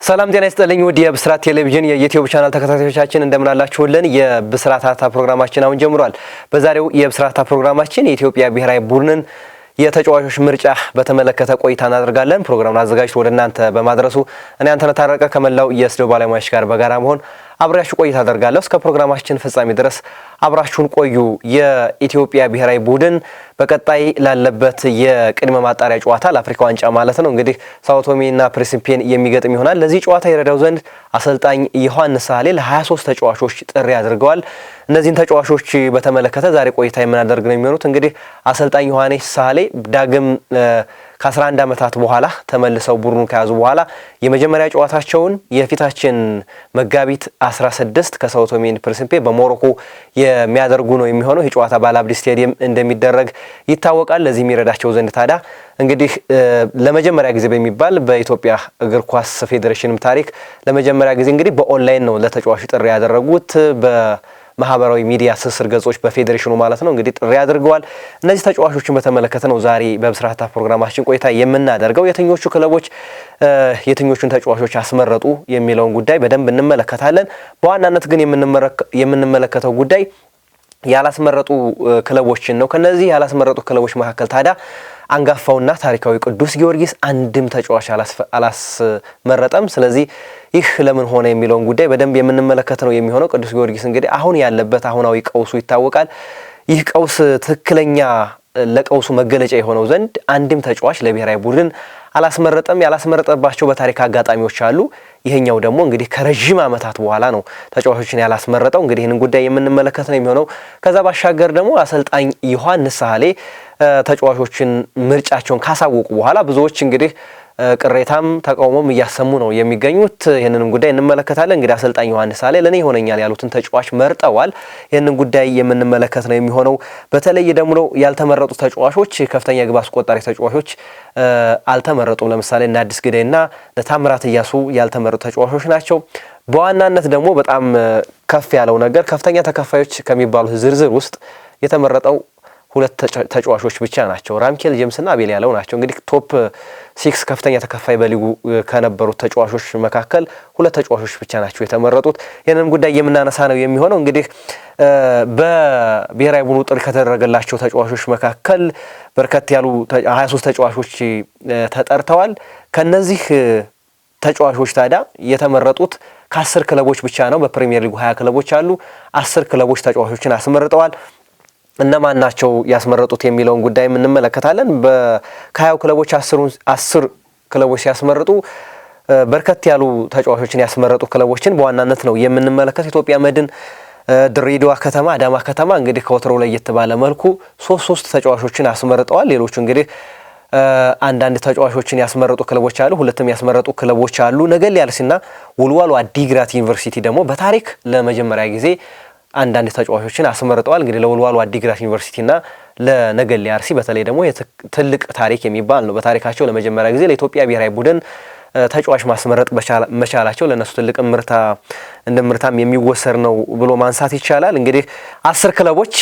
ሰላም ጤና ይስጥልኝ ውድ የብስራት ቴሌቪዥን የዩቲዩብ ቻናል ተከታታዮቻችን እንደምን አላችሁልን? የብስራት አታ ፕሮግራማችን አሁን ጀምሯል። በዛሬው የብስራት አታ ፕሮግራማችን የኢትዮጵያ ብሔራዊ ቡድንን የተጫዋቾች ምርጫ በተመለከተ ቆይታ እናደርጋለን። ፕሮግራሙን አዘጋጅቶ ወደ እናንተ በማድረሱ እኔ አንተነህ ታረቀ ከመላው የስቱዲዮ ባለሙያዎች ጋር በጋራ መሆን አብራችሁ ቆይታ አደርጋለሁ። እስከ ፕሮግራማችን ፍጻሜ ድረስ አብራችሁን ቆዩ። የኢትዮጵያ ብሔራዊ ቡድን በቀጣይ ላለበት የቅድመ ማጣሪያ ጨዋታ ለአፍሪካ ዋንጫ ማለት ነው እንግዲህ ሳኦ ቶሜና ፕሪንሲፔን የሚገጥም ይሆናል። ለዚህ ጨዋታ ይረዳው ዘንድ አሰልጣኝ ዮሐንስ ሳህሌ ለ23 ተጫዋቾች ጥሪ አድርገዋል። እነዚህን ተጫዋቾች በተመለከተ ዛሬ ቆይታ የምናደርግ ነው የሚሆኑት። እንግዲህ አሰልጣኝ ዮሐንስ ሳህሌ ዳግም ከ11 ዓመታት በኋላ ተመልሰው ቡድኑን ከያዙ በኋላ የመጀመሪያ ጨዋታቸውን የፊታችን መጋቢት 16 ከሳኦ ቶሜ ፕሪንሲፔ በሞሮኮ የሚያደርጉ ነው የሚሆነው። የጨዋታ በአልአብዲ ስቴዲየም እንደሚደረግ ይታወቃል። ለዚህ የሚረዳቸው ዘንድ ታዲያ እንግዲህ ለመጀመሪያ ጊዜ በሚባል በኢትዮጵያ እግር ኳስ ፌዴሬሽንም ታሪክ ለመጀመሪያ ጊዜ እንግዲህ በኦንላይን ነው ለተጫዋች ጥሪ ያደረጉት። ማህበራዊ ሚዲያ ትስስር ገጾች በፌዴሬሽኑ ማለት ነው እንግዲህ ጥሪ አድርገዋል። እነዚህ ተጫዋቾችን በተመለከተ ነው ዛሬ በብስራት ፕሮግራማችን ቆይታ የምናደርገው። የትኞቹ ክለቦች የትኞቹን ተጫዋቾች አስመረጡ የሚለውን ጉዳይ በደንብ እንመለከታለን። በዋናነት ግን የምንመለከተው ጉዳይ ያላስመረጡ ክለቦችን ነው። ከነዚህ ያላስመረጡ ክለቦች መካከል ታዲያ አንጋፋውና ታሪካዊ ቅዱስ ጊዮርጊስ አንድም ተጫዋች አላስመረጠም። ስለዚህ ይህ ለምን ሆነ የሚለውን ጉዳይ በደንብ የምንመለከት ነው የሚሆነው። ቅዱስ ጊዮርጊስ እንግዲህ አሁን ያለበት አሁናዊ ቀውሱ ይታወቃል። ይህ ቀውስ ትክክለኛ ለቀውሱ መገለጫ የሆነው ዘንድ አንድም ተጫዋች ለብሔራዊ ቡድን አላስመረጠም። ያላስመረጠባቸው በታሪክ አጋጣሚዎች አሉ። ይሄኛው ደግሞ እንግዲህ ከረጅም ዓመታት በኋላ ነው ተጫዋቾችን ያላስመረጠው። እንግዲህ ይህንን ጉዳይ የምንመለከት ነው የሚሆነው። ከዛ ባሻገር ደግሞ አሰልጣኝ ዮሐንስ ሳህሌ ተጫዋቾችን ምርጫቸውን ካሳወቁ በኋላ ብዙዎች እንግዲህ ቅሬታም ተቃውሞም እያሰሙ ነው የሚገኙት። ይህንን ጉዳይ እንመለከታለን። እንግዲህ አሰልጣኝ ዮሐንስ ሳህሌ ለኔ ይሆነኛል ያሉትን ተጫዋች መርጠዋል። ይህንን ጉዳይ የምንመለከት ነው የሚሆነው። በተለይ ደግሞ ያልተመረጡ ተጫዋቾች ከፍተኛ ግብ አስቆጣሪ ተጫዋቾች አልተመረጡም። ለምሳሌ እነ አዲስ ግዳይና ታምራት እያሱ ያልተመረጡ ተጫዋቾች ናቸው። በዋናነት ደግሞ በጣም ከፍ ያለው ነገር ከፍተኛ ተከፋዮች ከሚባሉት ዝርዝር ውስጥ የተመረጠው ሁለት ተጫዋቾች ብቻ ናቸው። ራምኬል ጄምስና አቤል ያለው ናቸው። እንግዲህ ቶፕ 6 ከፍተኛ ተከፋይ በሊጉ ከነበሩት ተጫዋቾች መካከል ሁለት ተጫዋቾች ብቻ ናቸው የተመረጡት። ይህንን ጉዳይ የምናነሳ ነው የሚሆነው። እንግዲህ በብሔራዊ ቡድኑ ጥሪ ከተደረገላቸው ተጫዋቾች መካከል በርከት ያሉ 23 ተጫዋቾች ተጠርተዋል። ከነዚህ ተጫዋቾች ታዲያ የተመረጡት ከ10 ክለቦች ብቻ ነው። በፕሪሚየር ሊጉ 20 ክለቦች አሉ። 10 ክለቦች ተጫዋቾችን አስመርጠዋል። እነማን ናቸው ያስመረጡት የሚለውን ጉዳይ እንመለከታለን። ከ20 ክለቦች 10 ክለቦች ሲያስመርጡ በርከት ያሉ ተጫዋቾችን ያስመረጡ ክለቦችን በዋናነት ነው የምንመለከት። ኢትዮጵያ መድን፣ ድሬዳዋ ከተማ፣ አዳማ ከተማ እንግዲህ ከወትሮው ለየት ባለ መልኩ ሶስት ተጫዋቾችን አስመርጠዋል። ሌሎቹ እንግዲህ አንዳንድ ተጫዋቾችን ያስመረጡ ክለቦች አሉ፣ ሁለትም ያስመረጡ ክለቦች አሉ። ነገሌ አርሲና ወልዋሎ አዲግራት ዩኒቨርሲቲ ደግሞ በታሪክ ለመጀመሪያ ጊዜ አንዳንድ ተጫዋቾችን አስመርጠዋል። እንግዲህ ለወልዋሎ አዲግራት ዩኒቨርሲቲና ለነገሌ አርሲ በተለይ ደግሞ ትልቅ ታሪክ የሚባል ነው። በታሪካቸው ለመጀመሪያ ጊዜ ለኢትዮጵያ ብሔራዊ ቡድን ተጫዋች ማስመረጥ መቻላቸው ለነሱ ትልቅ ምርታም የሚወሰድ ነው ብሎ ማንሳት ይቻላል። እንግዲህ 10 ክለቦች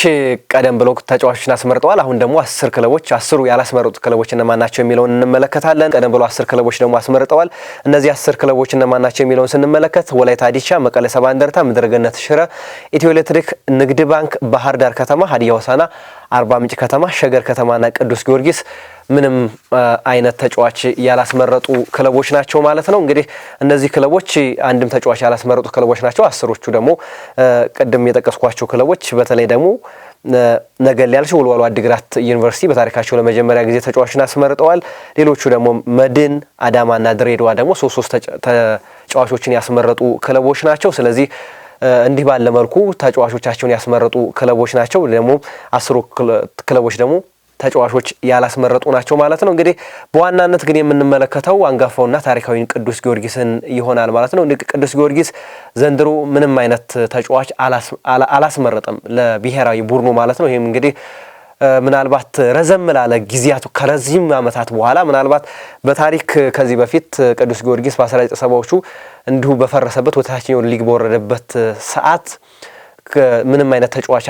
ቀደም ብለው ተጫዋቾችን አስመርጠዋል። አሁን ደግሞ 10 ክለቦች 10ሩ ያላስመረጡት ክለቦች እነማን ናቸው የሚለውን እንመለከታለን። ቀደም ብለው 10 ክለቦች ደግሞ አስመርጠዋል። እነዚህ 10 ክለቦች እነማን ናቸው የሚለውን ስንመለከት ወላይታ ዲቻ፣ መቀለ ሰባ እንደርታ፣ ምድረገነት ሽረ፣ ኢትዮ ኤሌክትሪክ፣ ንግድ ባንክ፣ ባህር ዳር ከተማ፣ ሀዲያ ሆሳዕና፣ አርባ ምንጭ ከተማ፣ ሸገር ከተማና ቅዱስ ጊዮርጊስ ምንም አይነት ተጫዋች ያላስመረጡ ክለቦች ናቸው ማለት ነው። እንግዲህ እነዚህ ክለቦች አንድም ተጫዋች ያላስመረጡ ክለቦች ናቸው። 10ሮቹ ደግሞ ቀደም የጠቀስኳቸው ክለቦች በተለይ ደግሞ ነገሌ አርሲ፣ ወልዋሎ አዲግራት ዩኒቨርሲቲ በታሪካቸው ለመጀመሪያ ጊዜ ተጫዋቾችን አስመርጠዋል። ሌሎቹ ደግሞ መድን፣ አዳማና ድሬዳዋ ደግሞ ሶስት ተጫዋቾችን ያስመረጡ ክለቦች ናቸው። ስለዚህ እንዲህ ባለ መልኩ ተጫዋቾቻቸውን ያስመረጡ ክለቦች ናቸው። ደግሞ 10ሩ ክለቦች ደግሞ ተጫዋቾች ያላስመረጡ ናቸው ማለት ነው። እንግዲህ በዋናነት ግን የምንመለከተው አንጋፋውና ታሪካዊን ቅዱስ ጊዮርጊስን ይሆናል ማለት ነው። ቅዱስ ጊዮርጊስ ዘንድሮ ምንም አይነት ተጫዋች አላስመረጠም ለብሔራዊ ቡድኑ ማለት ነው። ይህም እንግዲህ ምናልባት ረዘም ላለ ጊዜያቱ ከረጅም ዓመታት በኋላ ምናልባት በታሪክ ከዚህ በፊት ቅዱስ ጊዮርጊስ በ1970ዎቹ እንዲሁ በፈረሰበት ወደ ታችኛው ሊግ በወረደበት ሰዓት ምንም አይነት ተጫዋች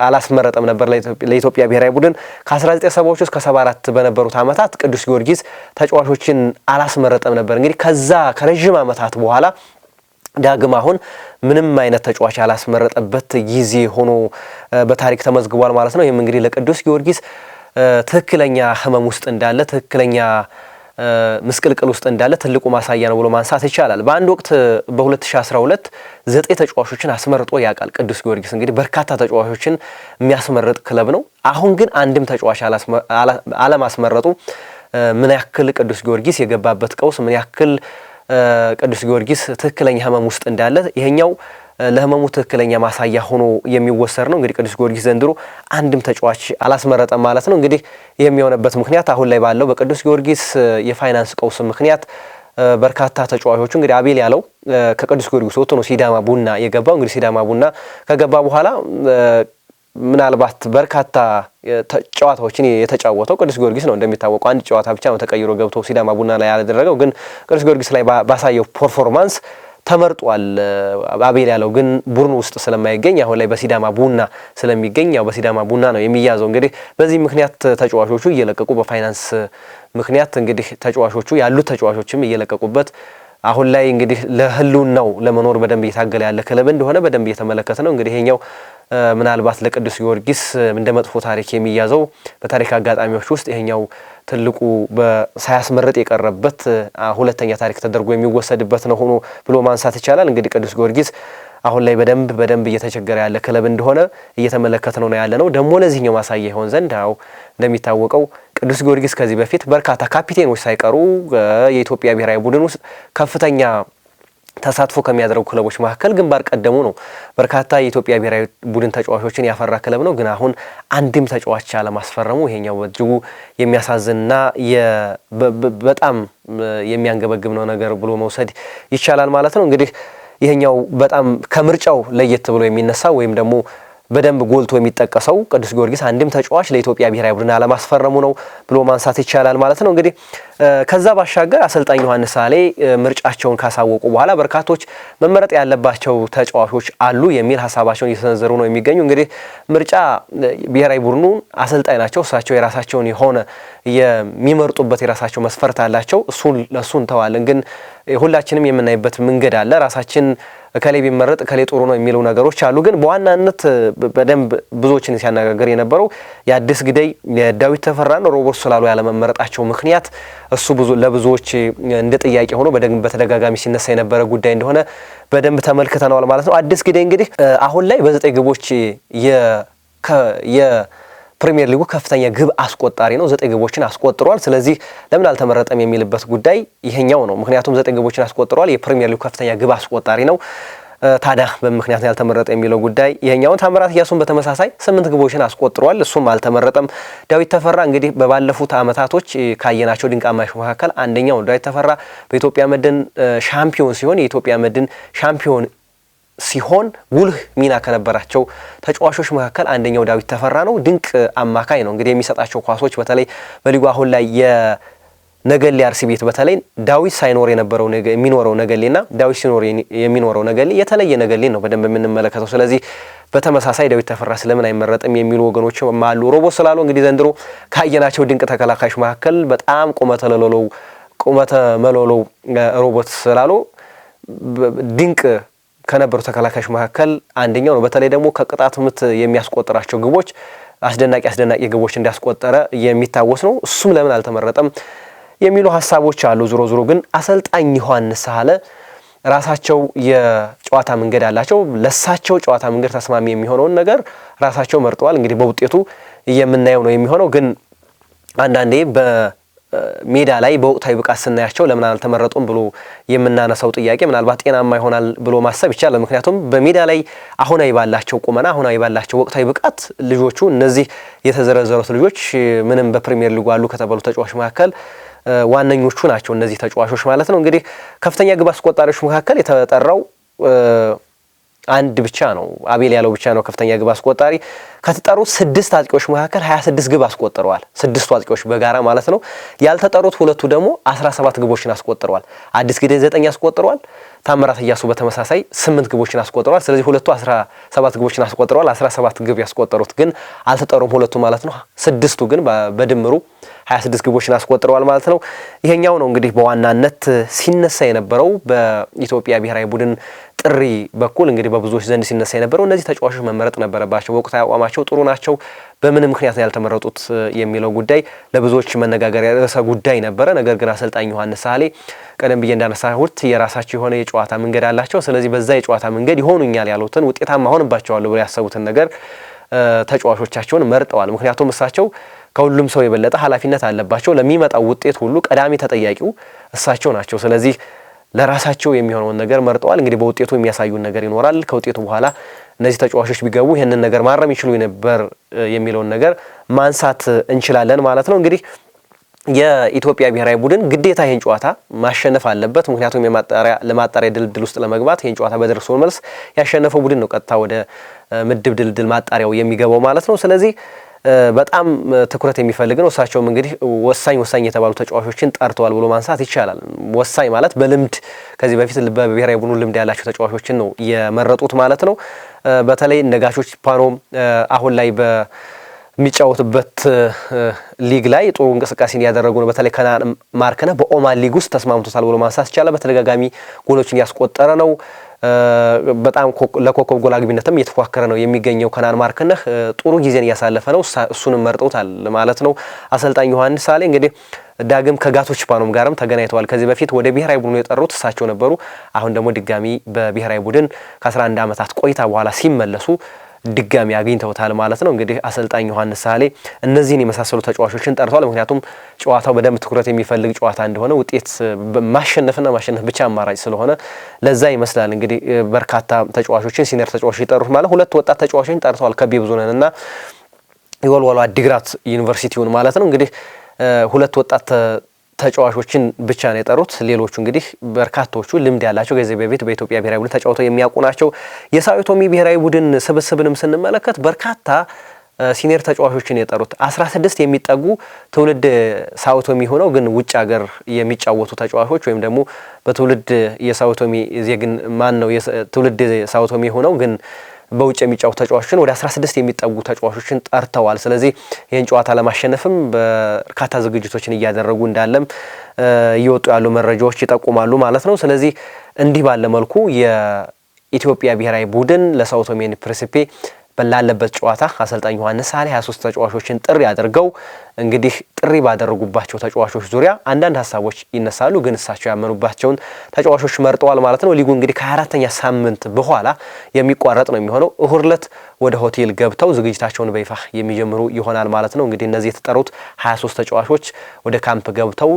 አላስመረጠም ነበር ለኢትዮጵያ ብሔራዊ ቡድን። ከ1970ዎቹ እስከ 74 በነበሩት ዓመታት ቅዱስ ጊዮርጊስ ተጫዋቾችን አላስመረጠም ነበር። እንግዲህ ከዛ ከረጅም ዓመታት በኋላ ዳግም አሁን ምንም አይነት ተጫዋች ያላስመረጠበት ጊዜ ሆኖ በታሪክ ተመዝግቧል ማለት ነው። ይህም እንግዲህ ለቅዱስ ጊዮርጊስ ትክክለኛ ህመም ውስጥ እንዳለ ትክክለኛ ምስቅልቅል ውስጥ እንዳለ ትልቁ ማሳያ ነው ብሎ ማንሳት ይቻላል። በአንድ ወቅት በ2012 9 ተጫዋቾችን አስመርጦ ያውቃል ቅዱስ ጊዮርጊስ። እንግዲህ በርካታ ተጫዋቾችን የሚያስመርጥ ክለብ ነው። አሁን ግን አንድም ተጫዋች አለማስመረጡ ምን ያክል ቅዱስ ጊዮርጊስ የገባበት ቀውስ ምን ያክል ቅዱስ ጊዮርጊስ ትክክለኛ ህመም ውስጥ እንዳለ ይሄኛው ለህመሙ ትክክለኛ ማሳያ ሆኖ የሚወሰድ ነው። እንግዲህ ቅዱስ ጊዮርጊስ ዘንድሮ አንድም ተጫዋች አላስመረጠም ማለት ነው። እንግዲህ የሚሆነበት ምክንያት አሁን ላይ ባለው በቅዱስ ጊዮርጊስ የፋይናንስ ቀውስ ምክንያት በርካታ ተጫዋቾቹ እንግዲህ አቤል ያለው ከቅዱስ ጊዮርጊስ ወጥቶ ነው ሲዳማ ቡና የገባው። እንግዲህ ሲዳማ ቡና ከገባ በኋላ ምናልባት በርካታ ጨዋታዎችን የተጫወተው ቅዱስ ጊዮርጊስ ነው። እንደሚታወቀው አንድ ጨዋታ ብቻ ነው ተቀይሮ ገብቶ ሲዳማ ቡና ላይ ያደረገው። ግን ቅዱስ ጊዮርጊስ ላይ ባሳየው ፐርፎርማንስ ተመርጧል። አቤል ያለው ግን ቡድኑ ውስጥ ስለማይገኝ አሁን ላይ በሲዳማ ቡና ስለሚገኝ ያው በሲዳማ ቡና ነው የሚያዘው። እንግዲህ በዚህ ምክንያት ተጫዋቾቹ እየለቀቁ በፋይናንስ ምክንያት እንግዲህ ተጫዋቾቹ ያሉት ተጫዋቾችም እየለቀቁበት አሁን ላይ እንግዲህ ለህልውናው ለመኖር በደንብ እየታገለ ያለ ክለብ እንደሆነ በደንብ እየተመለከተ ነው። እንግዲህ ይሄኛው ምናልባት ለቅዱስ ጊዮርጊስ እንደ መጥፎ ታሪክ የሚያዘው በታሪክ አጋጣሚዎች ውስጥ ይሄኛው ትልቁ ሳያስመርጥ የቀረበት ሁለተኛ ታሪክ ተደርጎ የሚወሰድበት ነው ሆኖ ብሎ ማንሳት ይቻላል። እንግዲህ ቅዱስ ጊዮርጊስ አሁን ላይ በደንብ እየተቸገረ ያለ ክለብ እንደሆነ እየተመለከተ ነው ያለ ነው። ደግሞ ለዚህኛው ማሳያ ይሆን ዘንድ እንደሚታወቀው ቅዱስ ጊዮርጊስ ከዚህ በፊት በርካታ ካፒቴኖች ሳይቀሩ የኢትዮጵያ ብሔራዊ ቡድን ውስጥ ከፍተኛ ተሳትፎ ከሚያደርጉ ክለቦች መካከል ግንባር ቀደሙ ነው። በርካታ የኢትዮጵያ ብሔራዊ ቡድን ተጫዋቾችን ያፈራ ክለብ ነው። ግን አሁን አንድም ተጫዋች አለማስፈረሙ ይሄኛው በእጅጉ የሚያሳዝንና በጣም የሚያንገበግብ ነው ነገር ብሎ መውሰድ ይቻላል ማለት ነው። እንግዲህ ይሄኛው በጣም ከምርጫው ለየት ብሎ የሚነሳ ወይም ደግሞ በደንብ ጎልቶ የሚጠቀሰው ቅዱስ ጊዮርጊስ አንድም ተጫዋች ለኢትዮጵያ ብሔራዊ ቡድን አለማስፈረሙ ነው ብሎ ማንሳት ይቻላል ማለት ነው። እንግዲህ ከዛ ባሻገር አሰልጣኝ ዮሐንስ ሳሌ ምርጫቸውን ካሳወቁ በኋላ በርካቶች መመረጥ ያለባቸው ተጫዋቾች አሉ የሚል ሀሳባቸውን እየሰነዘሩ ነው የሚገኙ። እንግዲህ ምርጫ ብሔራዊ ቡድኑ አሰልጣኝ ናቸው። እሳቸው የራሳቸውን የሆነ የሚመርጡበት የራሳቸው መስፈርት አላቸው። እሱን ተዋለን። ግን ሁላችንም የምናይበት መንገድ አለ። ራሳችን ከሌ ቢመረጥ ከሌ ጥሩ ነው የሚሉ ነገሮች አሉ። ግን በዋናነት በደንብ ብዙዎችን ሲያነጋግር የነበረው የአዲስ ግዳይ የዳዊት ተፈራን ሮቦት ስላሉ ያለመመረጣቸው ምክንያት እሱ ለብዙዎች እንደ ጥያቄ ሆኖ በተደጋጋሚ ሲነሳ የነበረ ጉዳይ እንደሆነ በደንብ ተመልክተናል ማለት ነው። አዲስ ግዳይ እንግዲህ አሁን ላይ በ9 ግቦች ፕሪሚየር ሊጉ ከፍተኛ ግብ አስቆጣሪ ነው። 9 ግቦችን አስቆጥሯል። ስለዚህ ለምን አልተመረጠም የሚልበት ጉዳይ ይሄኛው ነው። ምክንያቱም 9 ግቦችን አስቆጥሯል። የፕሪሚየር ሊጉ ከፍተኛ ግብ አስቆጣሪ ነው። ታዲያ በምክንያት ያልተመረጠ የሚለው ጉዳይ ይሄኛውን። ታምራት ኢያሱን በተመሳሳይ 8 ግቦችን አስቆጥሯል። እሱም አልተመረጠም። ዳዊት ተፈራ እንግዲህ በባለፉት አመታቶች ካየናቸው ድንቅ አማካዮች መካከል አንደኛው ዳዊት ተፈራ በኢትዮጵያ መድን ሻምፒዮን ሲሆን የኢትዮጵያ መድን ሻምፒዮን ሲሆን ጉልህ ሚና ከነበራቸው ተጫዋቾች መካከል አንደኛው ዳዊት ተፈራ ነው። ድንቅ አማካይ ነው። እንግዲህ የሚሰጣቸው ኳሶች በተለይ በሊጉ አሁን ላይ የነገሌ አርሲ ቤት በተለይ ዳዊት ሳይኖር የነበረው የሚኖረው ነገሌና ዳዊት ሲኖር የሚኖረው ነገሌ የተለየ ነገሌ ነው በደንብ የምንመለከተው። ስለዚህ በተመሳሳይ ዳዊት ተፈራ ስለምን አይመረጥም የሚሉ ወገኖች አሉ። ሮቦት ስላሉ እንግዲህ ዘንድሮ ካየናቸው ድንቅ ተከላካዮች መካከል በጣም ቁመተ መለሎው ሮቦት ስላሉ ድንቅ ከነበሩ ተከላካዮች መካከል አንደኛው ነው። በተለይ ደግሞ ከቅጣት ምት የሚያስቆጥራቸው ግቦች አስደናቂ ግቦች እንዲያስቆጠረ የሚታወስ ነው። እሱም ለምን አልተመረጠም የሚሉ ሀሳቦች አሉ። ዙሮ ግን አሰልጣኝ ዮሐንስ ሳሌ ራሳቸው የጨዋታ መንገድ አላቸው። ለሳቸው ጨዋታ መንገድ ተስማሚ የሚሆነውን ነገር ራሳቸው መርጠዋል። እንግዲህ በውጤቱ የምናየው ነው የሚሆነው። ግን አንዳንዴ ሜዳ ላይ በወቅታዊ ብቃት ስናያቸው ለምን አልተመረጡም ብሎ የምናነሳው ጥያቄ ምናልባት ጤናማ ይሆናል ብሎ ማሰብ ይቻላል። ምክንያቱም በሜዳ ላይ አሁናዊ ባላቸው ቁመና አሁናዊ ባላቸው ወቅታዊ ብቃት ልጆቹ እነዚህ የተዘረዘሩት ልጆች ምንም በፕሪሚየር ሊጉ አሉ ከተባሉ ተጫዋቾች መካከል ዋነኞቹ ናቸው እነዚህ ተጫዋቾች ማለት ነው። እንግዲህ ከፍተኛ ግብ አስቆጣሪዎች መካከል የተጠራው አንድ ብቻ ነው። አቤል ያለው ብቻ ነው ከፍተኛ ግብ አስቆጣሪ። ከተጠሩት 6 አጥቂዎች መካከል 26 ግብ አስቆጥረዋል። 6 አጥቂዎች በጋራ ማለት ነው። ያልተጠሩት ሁለቱ ደግሞ 17 ግቦችን አስቆጥረዋል። አዲስ ግዳይ 9 አስቆጥረዋል። ታምራት እያሱ በተመሳሳይ 8 ግቦችን አስቆጥረዋል። ስለዚህ ሁለቱ 17 ግቦችን አስቆጥረዋል። 17 ግብ ያስቆጠሩት ግን አልተጠሩም ሁለቱ ማለት ነው። 6ቱ ግን በድምሩ 26 ግቦችን አስቆጥረዋል ማለት ነው። ይሄኛው ነው እንግዲህ በዋናነት ሲነሳ የነበረው በኢትዮጵያ ብሔራዊ ቡድን ጥሪ በኩል እንግዲህ በብዙዎች ዘንድ ሲነሳ የነበረው እነዚህ ተጫዋቾች መመረጥ ነበረባቸው፣ ወቅታዊ አቋማቸው ጥሩ ናቸው፣ በምን ምክንያት ያልተመረጡት የሚለው ጉዳይ ለብዙዎች መነጋገሪያ ርዕሰ ጉዳይ ነበረ። ነገር ግን አሰልጣኝ ዮሐንስ ሳህሌ ቀደም ብዬ እንዳነሳሁት የራሳቸው የሆነ የጨዋታ መንገድ አላቸው። ስለዚህ በዛ የጨዋታ መንገድ ይሆኑኛል ያሉትን ውጤታማ ሆንባቸዋለሁ ብለው ያሰቡትን ነገር ተጫዋቾቻቸውን መርጠዋል። ምክንያቱም እሳቸው ከሁሉም ሰው የበለጠ ኃላፊነት አለባቸው። ለሚመጣው ውጤት ሁሉ ቀዳሚ ተጠያቂው እሳቸው ናቸው። ስለዚህ ለራሳቸው የሚሆነውን ነገር መርጠዋል። እንግዲህ በውጤቱ የሚያሳዩን ነገር ይኖራል። ከውጤቱ በኋላ እነዚህ ተጫዋቾች ቢገቡ ይህንን ነገር ማረም ይችሉ ነበር የሚለውን ነገር ማንሳት እንችላለን ማለት ነው። እንግዲህ የኢትዮጵያ ብሔራዊ ቡድን ግዴታ ይህን ጨዋታ ማሸነፍ አለበት። ምክንያቱም ለማጣሪያ ድልድል ውስጥ ለመግባት ይህን ጨዋታ በደርሶ መልስ ያሸነፈው ቡድን ነው ቀጥታ ወደ ምድብ ድልድል ማጣሪያው የሚገባው ማለት ነው። ስለዚህ በጣም ትኩረት የሚፈልግ ነው። እሳቸውም እንግዲህ ወሳኝ የተባሉ ተጫዋቾችን ጠርተዋል ብሎ ማንሳት ይቻላል። ወሳኝ ማለት በልምድ ከዚህ በፊት በብሔራዊ ቡድኑ ልምድ ያላቸው ተጫዋቾችን ነው የመረጡት ማለት ነው። በተለይ ነጋሾች ፓኖም አሁን ላይ በሚጫወቱበት ሊግ ላይ ጥሩ እንቅስቃሴን ያደረጉ ነው። በተለይ ከናን ማርክነህ በኦማን ሊግ ውስጥ ተስማምቶታል ብሎ ማንሳት ይቻላል። በተደጋጋሚ ጎሎችን ያስቆጠረ ነው። በጣም ለኮከብ ጎል አግቢነትም እየተፎካከረ ነው የሚገኘው ከናን ማርክነህ ጥሩ ጊዜን እያሳለፈ ነው። እሱንም መርጠውታል ማለት ነው አሰልጣኝ ዮሐንስ ሳህሌ። እንግዲህ ዳግም ከጋቶች ፓኖም ጋርም ተገናኝተዋል። ከዚህ በፊት ወደ ብሔራዊ ቡድኑ የጠሩት እሳቸው ነበሩ። አሁን ደግሞ ድጋሚ በብሔራዊ ቡድን ከ11 ዓመታት ቆይታ በኋላ ሲመለሱ ድጋሚ አግኝተውታል ማለት ነው። እንግዲህ አሰልጣኝ ዮሐንስ ሳህሌ እነዚህን የመሳሰሉ ተጫዋቾችን ጠርቷል። ምክንያቱም ጨዋታው በደንብ ትኩረት የሚፈልግ ጨዋታ እንደሆነ ውጤት ማሸነፍ ብቻ አማራጭ ስለሆነ ለዛ ይመስላል እንግዲህ በርካታ ተጫዋቾችን ሲኒየር ተጫዋቾች ይጠሩት ማለት ሁለት ወጣት ተጫዋቾችን ጠርተዋል። ከቢ ብዙነህንና የወልዋሎ አዲግራት ዩኒቨርሲቲውን ማለት ነው። እንግዲህ ሁለት ወጣት ተጫዋቾችን ብቻ ነው የጠሩት። ሌሎቹ እንግዲህ በርካታዎቹ ልምድ ያላቸው ከዚህ በፊት በኢትዮጵያ ብሔራዊ ቡድን ተጫውተው የሚያውቁ ናቸው። የሳኦ ቶሚ ብሔራዊ ቡድን ስብስብንም ስንመለከት በርካታ ሲኒየር ተጫዋቾችን የጠሩት 16 የሚጠጉ ትውልድ ሳኦ ቶሚ ሆነው ግን ውጭ ሀገር የሚጫወቱ ተጫዋቾች ወይም ደግሞ በትውልድ የሳኦ ቶሚ ዜግን ትውልድ ሳኦ ቶሚ ሆነው ግን በውጭ የሚጫወቱ ተጫዋቾችን ወደ 16 የሚጠጉ ተጫዋቾችን ጠርተዋል። ስለዚህ ይህን ጨዋታ ለማሸነፍም በርካታ ዝግጅቶችን እያደረጉ እንዳለም እየወጡ ያሉ መረጃዎች ይጠቁማሉ ማለት ነው። ስለዚህ እንዲህ ባለ መልኩ የኢትዮጵያ ብሔራዊ ቡድን ለሳኦ ቶሚ ኤንድ ፕሪንሲፔ በላለበት ጨዋታ አሰልጣኝ ዮሐንስ ሳህሌ 23 ተጫዋቾችን ጥሪ አድርገው እንግዲህ ጥሪ ባደረጉባቸው ተጫዋቾች ዙሪያ አንዳንድ ሀሳቦች ይነሳሉ። ግን እሳቸው ያመኑባቸውን ተጫዋቾች መርጠዋል ማለት ነው። ሊጉ እንግዲህ ከ24ኛ ሳምንት በኋላ የሚቋረጥ ነው የሚሆነው። እሁድ ዕለት ወደ ሆቴል ገብተው ዝግጅታቸውን በይፋ የሚጀምሩ ይሆናል ማለት ነው። እንግዲህ እነዚህ የተጠሩት 23 ተጫዋቾች ወደ ካምፕ ገብተው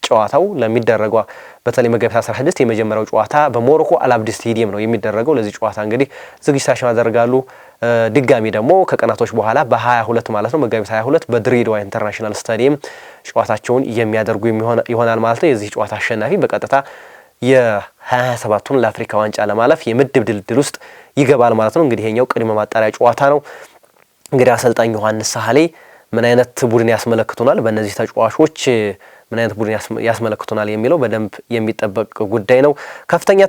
ጨዋታው ለሚደረገው በተለይ መጋቢት 16 የመጀመሪያው ጨዋታ በሞሮኮ አልአብዲ ስቴዲየም ነው የሚደረገው። ለዚህ ጨዋታ እንግዲህ ዝግጅታቸውን ያደርጋሉ። ድጋሚ ደግሞ ከቀናቶች በኋላ በ22 ማለት ነው መጋቢት 22 በድሬዳዋ ኢንተርናሽናል ስታዲየም ጨዋታቸውን የሚያደርጉ ይሆናል ማለት ነው። የዚህ ጨዋታ አሸናፊ በቀጥታ የ27ቱን ለአፍሪካ ዋንጫ ለማለፍ የምድብ ድልድል ውስጥ ይገባል ማለት ነው። እንግዲህ ይሄኛው ቅድመ ማጣሪያ ጨዋታ ነው። እንግዲህ አሰልጣኝ ዮሐንስ ሳህሌ ምን አይነት ቡድን ያስመለክቱናል፣ በእነዚህ ተጫዋቾች ምን አይነት ቡድን ያስመለክቱናል የሚለው በደንብ የሚጠበቅ ጉዳይ ነው። ከፍተኛ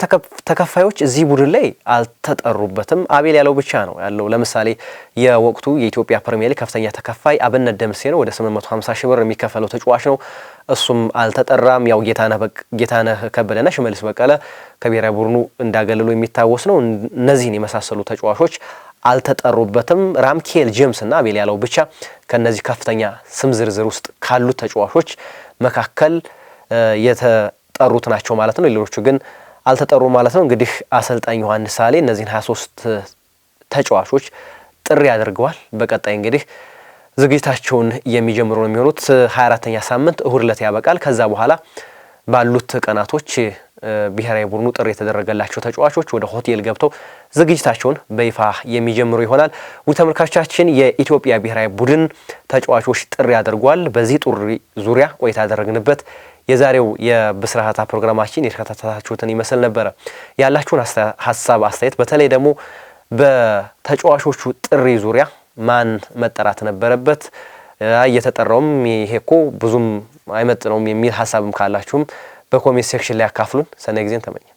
ተከፋዮች እዚህ ቡድን ላይ አልተጠሩበትም። አቤል ያለው ብቻ ነው ያለው። ለምሳሌ የወቅቱ የኢትዮጵያ ፕሪሚየር ሊግ ከፍተኛ ተከፋይ አብነት ደምሴ ነው። ወደ 850 ሺህ ብር የሚከፈለው ተጫዋች ነው። እሱም አልተጠራም። ያው ጌታነህ ከበደና ሽመልስ በቀለ ከብሔራዊ ቡድኑ እንዳገለሉ የሚታወስ ነው። እነዚህን የመሳሰሉ ተጫዋቾች አልተጠሩበትም። ራምኬል ጄምስ እና አቤል ያለው ብቻ ከነዚህ ከፍተኛ ስም ዝርዝር ውስጥ ካሉት ተጫዋቾች መካከል የተጠሩት ናቸው ማለት ነው። ሌሎቹ ግን አልተጠሩ ማለት ነው። እንግዲህ አሰልጣኝ ዮሐንስ ሳህሌ እነዚህን 23 ተጫዋቾች ጥሪ አድርገዋል። በቀጣይ እንግዲህ ዝግጅታቸውን የሚጀምሩ ነው የሚሆኑት። 24ኛ ሳምንት እሁድ ዕለት ያበቃል። ከዛ በኋላ ባሉት ቀናቶች ብሔራዊ ቡድኑ ጥሪ የተደረገላቸው ተጫዋቾች ወደ ሆቴል ገብተው ዝግጅታቸውን በይፋ የሚጀምሩ ይሆናል። ውድ ተመልካቾቻችን የኢትዮጵያ ብሔራዊ ቡድን ተጫዋቾች ጥሪ አድርጓል። በዚህ ጥሪ ዙሪያ ቆይታ ያደረግንበት የዛሬው የብስራት ፕሮግራማችን የተከታተላችሁትን ይመስል ነበረ። ያላችሁን ሀሳብ አስተያየት፣ በተለይ ደግሞ በተጫዋቾቹ ጥሪ ዙሪያ ማን መጠራት ነበረበት፣ እየተጠራውም ይሄ እኮ ብዙም አይመጥነውም የሚል ሀሳብም ካላችሁም በኮሜንት ሴክሽን ላይ አካፍሉን። ሰናይ ጊዜን ተመኘ።